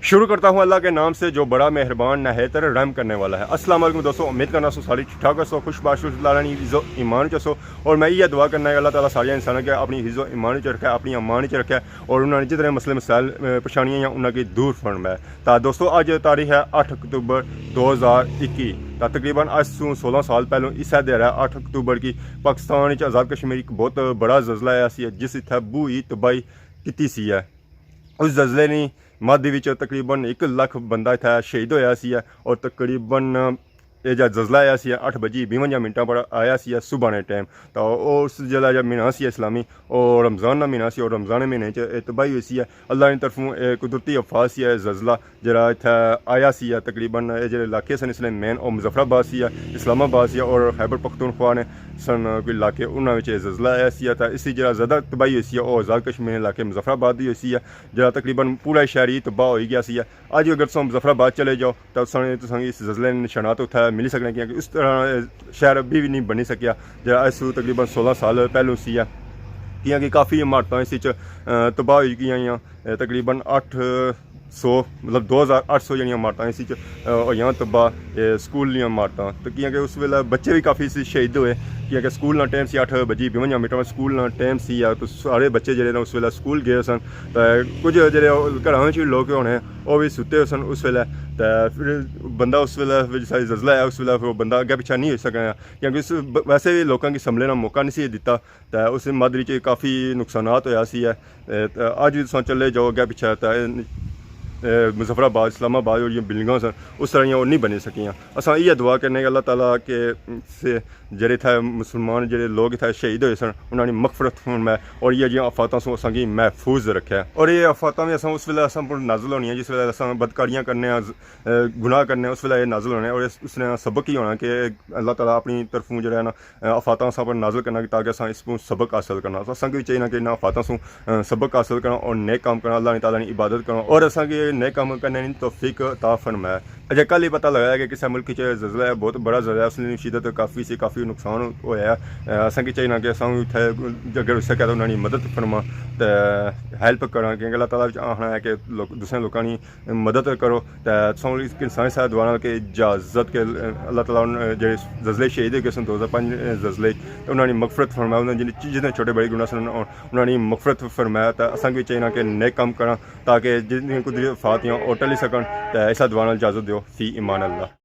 शुरू करता हूँ अल्लाह के नाम से जो बड़ा मेहरबान नहायतर रहम करने वाला है। अस्सलाम वालेकुम दोस्तों, उम्मीद करना सो सारी ठीक ठाक सो खुशबाश लानी इज़्ज़ो ईमान च सो। और मैं ये दुआ करना है अल्लाह ताला सारे इंसानों के अपनी इज़्ज़ो ईमान च रखा, अपनी अमान च रखा और उन्होंने जितने मसले मसाइल परेशानियाँ हैं उन्होंने दूर फरमाया। तो दोस्तों अज तारीख है 8 अक्तूबर 2021। तकरीबन आज 16 साल पहलों इस दिन 8 अक्तूबर की पाकिस्तान आज़ाद कश्मीर एक बहुत बड़ा जजला आया सी जिस इत्थे बूही तबाही की सी है। उस जजले ने मध्य विच तकरीबन 1 लाख बंदा इतना शहीद होया सी और तकरीबन ये जो जजला आया सी 8:52 पर आया सी सुबह ने टाइम। तो उस जला जब महीना से इस्लामी और रमज़ान का महीना से और रमज़ान महीने तबाही हुई सी अल्लाह की तरफों कुदरती अफवाज सी जजला जरा इतना आया सी तकरीबन ये जो इलाके सन इसलिए मेन और मुजफ्फराबाद सी इस्लामाबाद सी और खैबर पख्तूनख्वा ने सन कोई इलाके उन्होंने जजला आया सी इसी जरा ज़्यादा तबाही हुई सी और आज़ाद कश्मीर इलाके मुजफ्फराबाद हुई सी जरा तकरीबन पूरा शहर ही तबाह हो गया सी। अज अगर तुम मुजफ्फराबाद चले जाओ तो इस जजले निशानात उत्थे मिली सकने क्योंकि उस तरह शहर अभी भी नहीं बनी सकिया जरा इस तकरीबन 16 साल पहलू सी क्योंकि काफ़ी इमारत इस तबाह हो गई तकरीबन 800 मतलब 2800 जड़ियाँ इमारत इस होई तबाह स्कूल इमारत। तो क्योंकि उस वेले बच्चे भी काफ़ी शहीद हुए क्योंकि स्कूल ना टाइम से 8:52 स्कूल ना टाइम से तो सारे बच्चे जो उस वेले स्कूल गए सन। तो कुछ जो घर च लोग होने वो भी सुते सन उस वेले। तो फिर बंदा उस वेले सारी जजला है उस वेले फिर बंदा अगे पिछा नहीं हो सका क्योंकि उस वैसे भी लोगों की संभले का मौका नहीं सी दिता। तो उस मदरी च काफ़ी नुकसानात होया सी अज भी तुम चले जाओ अगे पिछा मुजफ्फराबाद इस्लामाबाद और बिल्डिंग सन उस तरह और नहीं बनी सकियाँ। असा ये दुआ करने अल्लाह ताला के से जेरे थे मुसलमान जो लोग इतने शहीद हुए सन उन्होंने मगफरत फरमाए और ये जो आफातों से असा महफूज रखे। और ये आफात भी अस उस वे नाजल होनी जिस वे अस बदकारियाँ करने गुनाह करने उस वे नाजल होने और उसने सबक ही होना कि अल्लाह ताला अपनी तरफों जो है ना आफातों अस पर नाजल करना ताकि अस इसको सबक हासिल करना। तो असें भी चाहिए कि इन आफातों से सबक हासिल करना और नेक काम करना अल्लाह ताला की इबादत करना और असें नए काम करने की तौफीक अता फरमाए। अजय कल ही पता लगा कि किसी मुल्क जजला है बहुत बड़ा जजला उसकी शिदत काफ़ी सी काफ़ी नुकसान होया असें चाहिए कि अस इतने अगर हो सके तो उन्होंने मदद फरमा तो हैल्प करा क्योंकि अल्लाह ताला आखना है कि दूसरे लोगों की मदद करो। तो इंसान साथ दुआना कि इजाज़त के अल्लाह ताला जो जजले शहीद हो गए सन 2005 जजले उन्होंने मगफरत फरमाया उन्होंने जितने छोटे बड़े गुनाह सन उन्होंने मगफरत फरमाया। तो असें भी चाहिए कि नए काम करा ताकि जितनी कुछ फातियाँ और टली सकन। ऐसा दुआना इजाज़त दो फी ईमान अल्लाह।